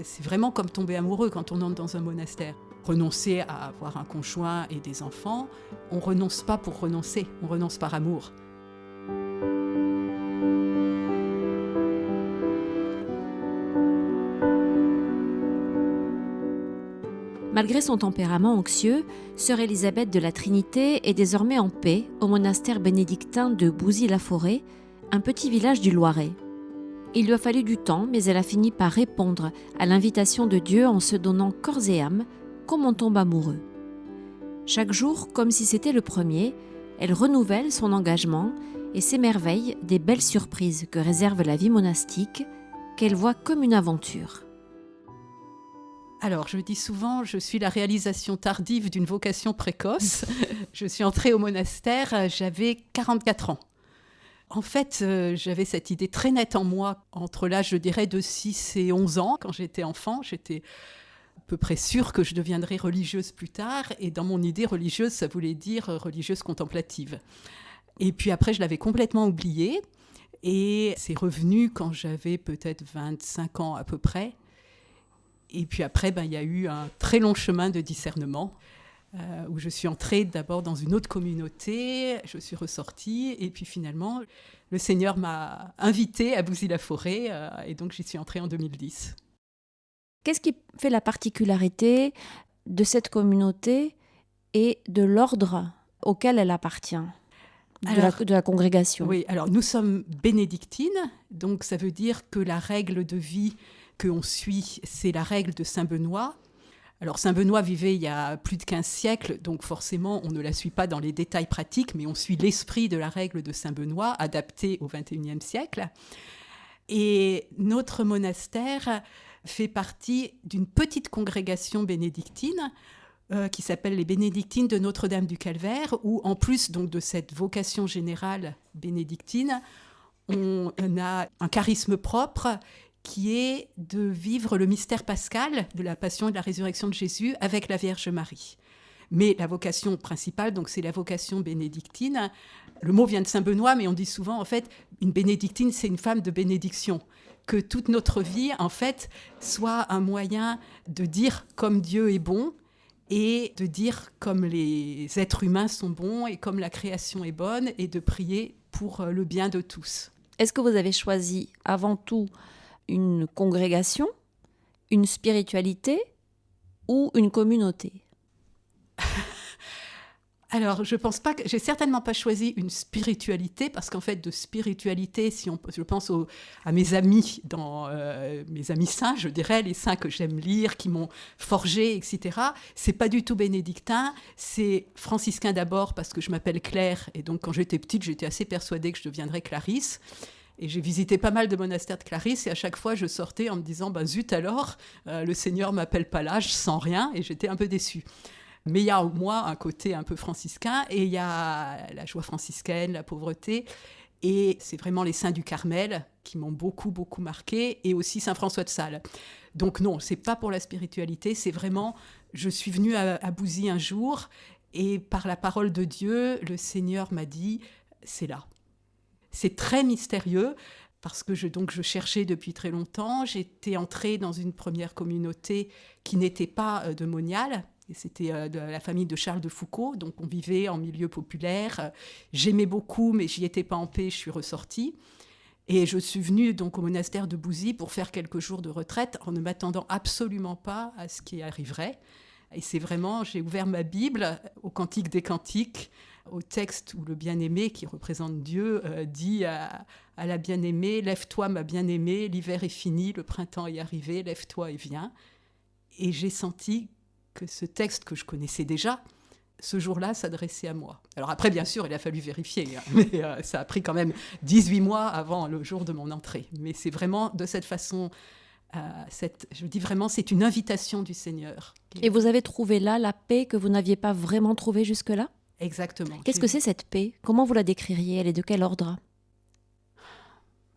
C'est vraiment comme tomber amoureux quand on entre dans un monastère. Renoncer à avoir un conjoint et des enfants, on renonce pas pour renoncer, on renonce par amour. Malgré son tempérament anxieux, sœur Élisabeth de la Trinité est désormais en paix au monastère bénédictin de Bouzy-la-Forêt, un petit village du Loiret. Il lui a fallu du temps, mais elle a fini par répondre à l'invitation de Dieu en se donnant corps et âme, comme on tombe amoureux. Chaque jour, comme si c'était le premier, elle renouvelle son engagement et s'émerveille des belles surprises que réserve la vie monastique, qu'elle voit comme une aventure. Alors, je dis souvent, je suis la réalisation tardive d'une vocation précoce. Je suis entrée au monastère, j'avais 44 ans. En fait, j'avais cette idée très nette en moi, entre l'âge, je dirais, de 6 et 11 ans. Quand j'étais enfant, j'étais à peu près sûre que je deviendrais religieuse plus tard. Et dans mon idée religieuse, ça voulait dire religieuse contemplative. Et puis après, je l'avais complètement oublié. Et c'est revenu quand j'avais peut-être 25 ans à peu près. Et puis après, il y a eu un très long chemin de discernement où je suis entrée d'abord dans une autre communauté, je suis ressortie et puis finalement, le Seigneur m'a invitée à Bouzy-la-Forêt et donc j'y suis entrée en 2010. Qu'est-ce qui fait la particularité de cette communauté et de l'ordre auquel elle appartient, de la congrégation? Oui, alors nous sommes bénédictines, donc ça veut dire que la règle de vie qu'on suit, c'est la règle de Saint Benoît. Alors Saint Benoît vivait il y a plus de 15 siècles, donc forcément on ne la suit pas dans les détails pratiques, mais on suit l'esprit de la règle de Saint Benoît, adapté au XXIe siècle. Et notre monastère fait partie d'une petite congrégation bénédictine qui s'appelle les Bénédictines de Notre-Dame du Calvaire, où en plus donc, de cette vocation générale bénédictine, on a un charisme propre qui est de vivre le mystère pascal de la passion et de la résurrection de Jésus avec la Vierge Marie. Mais la vocation principale, donc c'est la vocation bénédictine. Le mot vient de Saint Benoît, mais on dit souvent, en fait, une bénédictine, c'est une femme de bénédiction. Que toute notre vie, en fait, soit un moyen de dire comme Dieu est bon et de dire comme les êtres humains sont bons et comme la création est bonne et de prier pour le bien de tous. Est-ce que vous avez choisi avant tout une congrégation, une spiritualité ou une communauté? Alors, je pense pas que j'ai certainement pas choisi une spiritualité parce qu'en fait, de spiritualité, je pense à mes amis, mes amis saints, je dirais, les saints que j'aime lire, qui m'ont forgé, etc. C'est pas du tout bénédictin, c'est franciscain d'abord parce que je m'appelle Claire et donc quand j'étais petite, j'étais assez persuadée que je deviendrais Clarisse. Et j'ai visité pas mal de monastères de Clarisse et à chaque fois, je sortais en me disant zut alors, le Seigneur m'appelle pas là, je sens rien et j'étais un peu déçue. Mais il y a en moi un côté un peu franciscain et il y a la joie franciscaine, la pauvreté. Et c'est vraiment les saints du Carmel qui m'ont beaucoup, beaucoup marqué et aussi Saint François de Sales. Donc non, c'est pas pour la spiritualité, c'est vraiment, je suis venue à Bouzy un jour et par la parole de Dieu, le Seigneur m'a dit, c'est là. C'est très mystérieux parce que je cherchais depuis très longtemps. J'étais entrée dans une première communauté qui n'était pas de Monial. Et c'était de la famille de Charles de Foucauld. Donc on vivait en milieu populaire. J'aimais beaucoup, mais j'y étais pas en paix. Je suis ressortie. Et je suis venue donc au monastère de Bouzy pour faire quelques jours de retraite en ne m'attendant absolument pas à ce qui arriverait. Et c'est vraiment, j'ai ouvert ma Bible au Cantique des Cantiques, au texte où le bien-aimé, qui représente Dieu, dit à la bien-aimée « Lève-toi, ma bien-aimée, l'hiver est fini, le printemps est arrivé, lève-toi et viens ». Et j'ai senti que ce texte que je connaissais déjà, ce jour-là, s'adressait à moi. Alors après, bien sûr, il a fallu vérifier, mais ça a pris quand même 18 mois avant le jour de mon entrée. Mais c'est vraiment de cette façon... je dis vraiment, c'est une invitation du Seigneur. Et vous avez trouvé là la paix que vous n'aviez pas vraiment trouvée jusque-là? Exactement. Qu'est-ce que c'est cette paix? Comment vous la décririez? Elle est de quel ordre?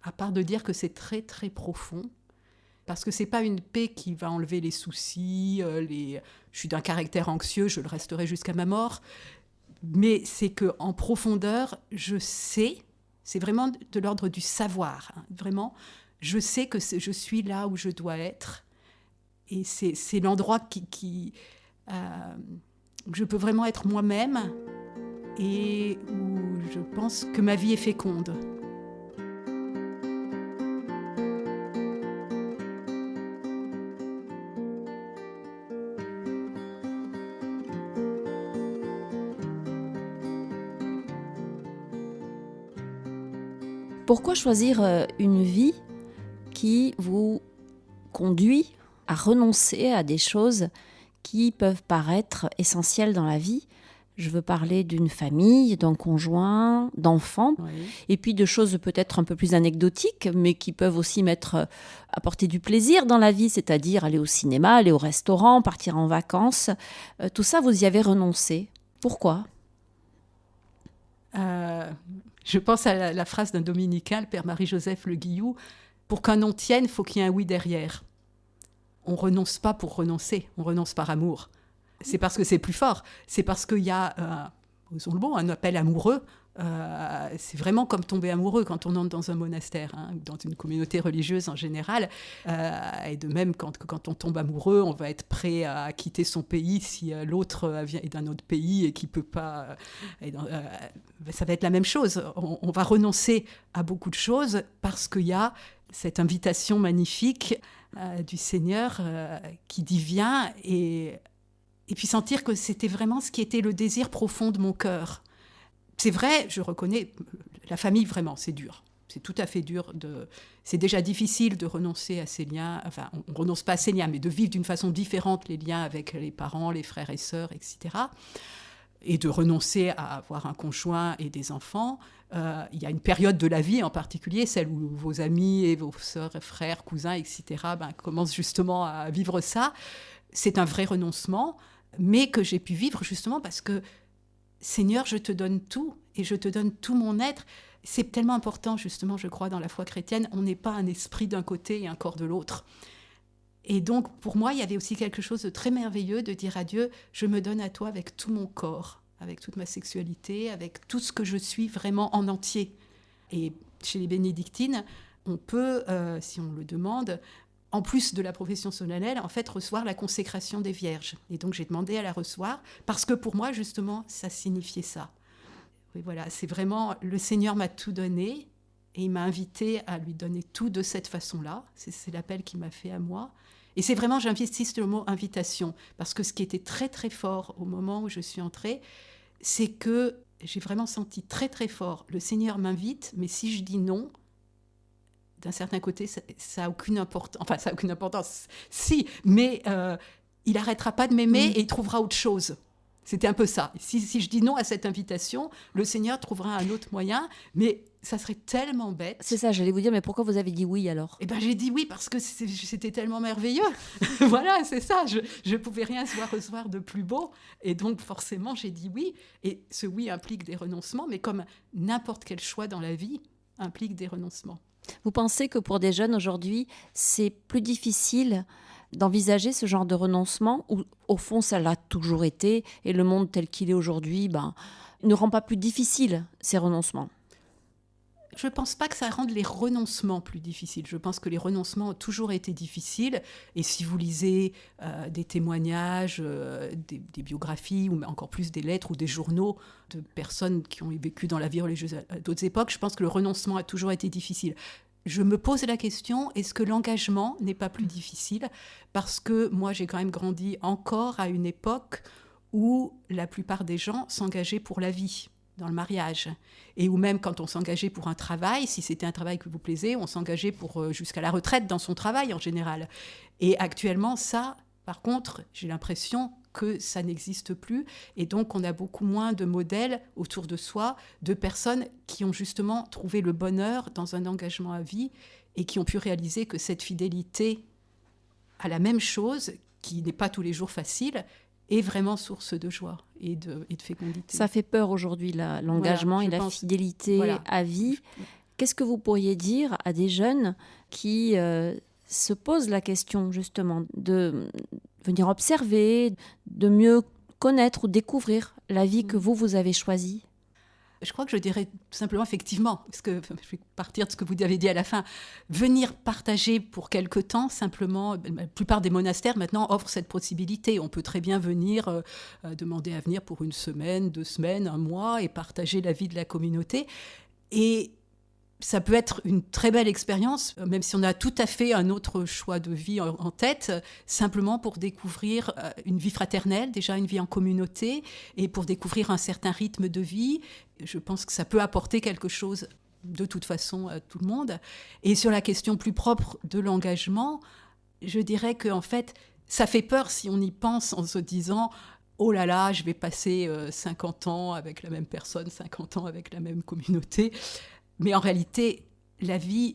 À part de dire que c'est très très profond, parce que c'est pas une paix qui va enlever les soucis, je suis d'un caractère anxieux, je le resterai jusqu'à ma mort, mais c'est qu'en profondeur, je sais, c'est vraiment de l'ordre du savoir, hein, vraiment, je sais que je suis là où je dois être Et c'est l'endroit où je peux vraiment être moi-même et où je pense que ma vie est féconde. Pourquoi choisir une vie qui vous conduit à renoncer à des choses qui peuvent paraître essentielles dans la vie ? Je veux parler d'une famille, d'un conjoint, d'enfants, Oui. et puis de choses peut-être un peu plus anecdotiques, mais qui peuvent aussi apporter du plaisir dans la vie, c'est-à-dire aller au cinéma, aller au restaurant, partir en vacances. Tout ça, vous y avez renoncé. Pourquoi ? Je pense à la phrase d'un dominicain, le père Marie-Joseph Le Guillou, « Pour qu'un non tienne, il faut qu'il y ait un oui derrière ». On ne renonce pas pour renoncer, on renonce par amour. C'est parce que c'est plus fort, c'est parce qu'il y a, osons le mot, un appel amoureux. C'est vraiment comme tomber amoureux quand on entre dans un monastère, dans une communauté religieuse en général. Et de même, quand on tombe amoureux, on va être prêt à quitter son pays si l'autre est d'un autre pays et qui ne peut pas... ça va être la même chose. On va renoncer à beaucoup de choses parce qu'il y a cette invitation magnifique du Seigneur qui dit « Viens » et puis sentir que c'était vraiment ce qui était le désir profond de mon cœur. C'est vrai, je reconnais, la famille, vraiment, c'est dur. C'est tout à fait dur. C'est déjà difficile de renoncer à ces liens. Enfin, on ne renonce pas à ces liens, mais de vivre d'une façon différente les liens avec les parents, les frères et sœurs, etc. Et de renoncer à avoir un conjoint et des enfants. Il y a une période de la vie en particulier, celle où vos amis et vos sœurs, frères, cousins, etc. Commencent justement à vivre ça. C'est un vrai renoncement, mais que j'ai pu vivre justement parce que Seigneur, je te donne tout et je te donne tout mon être. C'est tellement important, justement, je crois, dans la foi chrétienne. On n'est pas un esprit d'un côté et un corps de l'autre. Et donc, pour moi, il y avait aussi quelque chose de très merveilleux de dire à Dieu, je me donne à toi avec tout mon corps, avec toute ma sexualité, avec tout ce que je suis vraiment en entier. Et chez les bénédictines, on peut, si on le demande, en plus de la profession solennelle, en fait, recevoir la consécration des vierges. Et donc, j'ai demandé à la recevoir, parce que pour moi, justement, ça signifiait ça. Oui, voilà, c'est vraiment, le Seigneur m'a tout donné, et il m'a invité à lui donner tout de cette façon-là. C'est l'appel qu'il m'a fait à moi. Et c'est vraiment, j'insiste le mot invitation, parce que ce qui était très, très fort au moment où je suis entrée, c'est que j'ai vraiment senti très, très fort, le Seigneur m'invite, mais si je dis non, d'un certain côté, ça n'a aucune importance. Enfin, ça n'a aucune importance, si, mais il n'arrêtera pas de m'aimer et il trouvera autre chose. C'était un peu ça. Si je dis non à cette invitation, le Seigneur trouvera un autre moyen, mais ça serait tellement bête. C'est ça, j'allais vous dire, mais pourquoi vous avez dit oui alors ? Eh bien, j'ai dit oui parce que c'était tellement merveilleux. Voilà, c'est ça. Je ne pouvais rien recevoir de plus beau. Et donc, forcément, j'ai dit oui. Et ce oui implique des renoncements, mais comme n'importe quel choix dans la vie implique des renoncements. Vous pensez que pour des jeunes aujourd'hui, c'est plus difficile d'envisager ce genre de renoncement ou au fond ça l'a toujours été et le monde tel qu'il est aujourd'hui ne rend pas plus difficile ces renoncements ? Je ne pense pas que ça rende les renoncements plus difficiles. Je pense que les renoncements ont toujours été difficiles. Et si vous lisez des témoignages, des biographies, ou encore plus des lettres ou des journaux de personnes qui ont vécu dans la vie religieuse à d'autres époques, je pense que le renoncement a toujours été difficile. Je me pose la question, est-ce que l'engagement n'est pas plus difficile ? Parce que moi, j'ai quand même grandi encore à une époque où la plupart des gens s'engageaient pour la vie, dans le mariage. Et où même quand on s'engageait pour un travail, si c'était un travail qui vous plaisait, on s'engageait pour jusqu'à la retraite dans son travail en général. Et actuellement, ça, par contre, j'ai l'impression que ça n'existe plus. Et donc, on a beaucoup moins de modèles autour de soi, de personnes qui ont justement trouvé le bonheur dans un engagement à vie et qui ont pu réaliser que cette fidélité à la même chose, qui n'est pas tous les jours facile, est vraiment source de joie et de fécondité. Ça fait peur aujourd'hui, l'engagement et la fidélité à vie. Qu'est-ce que vous pourriez dire à des jeunes qui se posent la question justement de venir observer, de mieux connaître ou découvrir la vie que vous avez choisie ? Je crois que je dirais tout simplement effectivement, parce que je vais partir de ce que vous avez dit à la fin, venir partager pour quelque temps, simplement, la plupart des monastères maintenant offrent cette possibilité. On peut très bien venir demander à venir pour 1 semaine, 2 semaines, 1 mois et partager la vie de la communauté. Et ça peut être une très belle expérience, même si on a tout à fait un autre choix de vie en tête, simplement pour découvrir une vie fraternelle, déjà une vie en communauté, et pour découvrir un certain rythme de vie. Je pense que ça peut apporter quelque chose de toute façon à tout le monde. Et sur la question plus propre de l'engagement, je dirais qu'en fait, ça fait peur si on y pense en se disant « Oh là là, je vais passer 50 ans avec la même personne, 50 ans avec la même communauté ». Mais en réalité, la vie,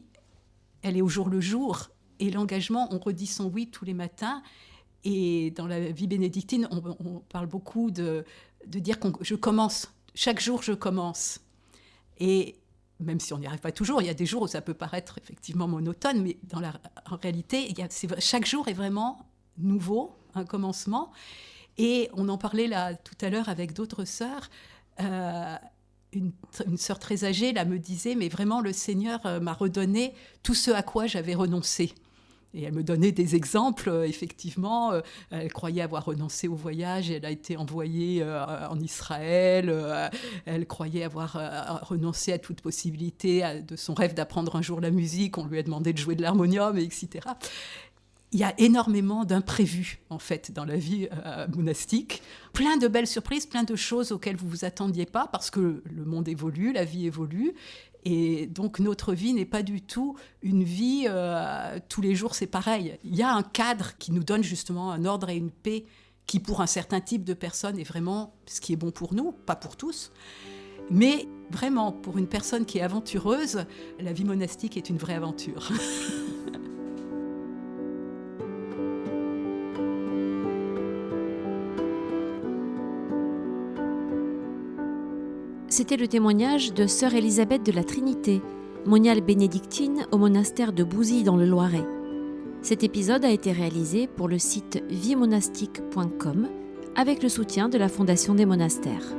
elle est au jour le jour. Et l'engagement, on redit son oui tous les matins. Et dans la vie bénédictine, on parle beaucoup de dire je commence. Chaque jour, je commence. Et même si on n'y arrive pas toujours, il y a des jours où ça peut paraître effectivement monotone, mais en réalité, chaque jour est vraiment nouveau, un commencement. Et on en parlait là tout à l'heure avec d'autres sœurs. Une sœur très âgée là, me disait « Mais vraiment, le Seigneur m'a redonné tout ce à quoi j'avais renoncé. » Et elle me donnait des exemples, effectivement. Elle croyait avoir renoncé au voyage, et elle a été envoyée en Israël. Elle croyait avoir renoncé à toute possibilité de son rêve d'apprendre un jour la musique. On lui a demandé de jouer de l'harmonium, etc. Il y a énormément d'imprévus, en fait, dans la vie monastique. Plein de belles surprises, plein de choses auxquelles vous ne vous attendiez pas, parce que le monde évolue, la vie évolue. Et donc, notre vie n'est pas du tout une vie, tous les jours, c'est pareil. Il y a un cadre qui nous donne justement un ordre et une paix qui, pour un certain type de personnes, est vraiment ce qui est bon pour nous, pas pour tous. Mais vraiment, pour une personne qui est aventureuse, la vie monastique est une vraie aventure. C'était le témoignage de sœur Élisabeth de la Trinité, moniale bénédictine au monastère de Bouzy dans le Loiret. Cet épisode a été réalisé pour le site viemonastique.com avec le soutien de la Fondation des monastères.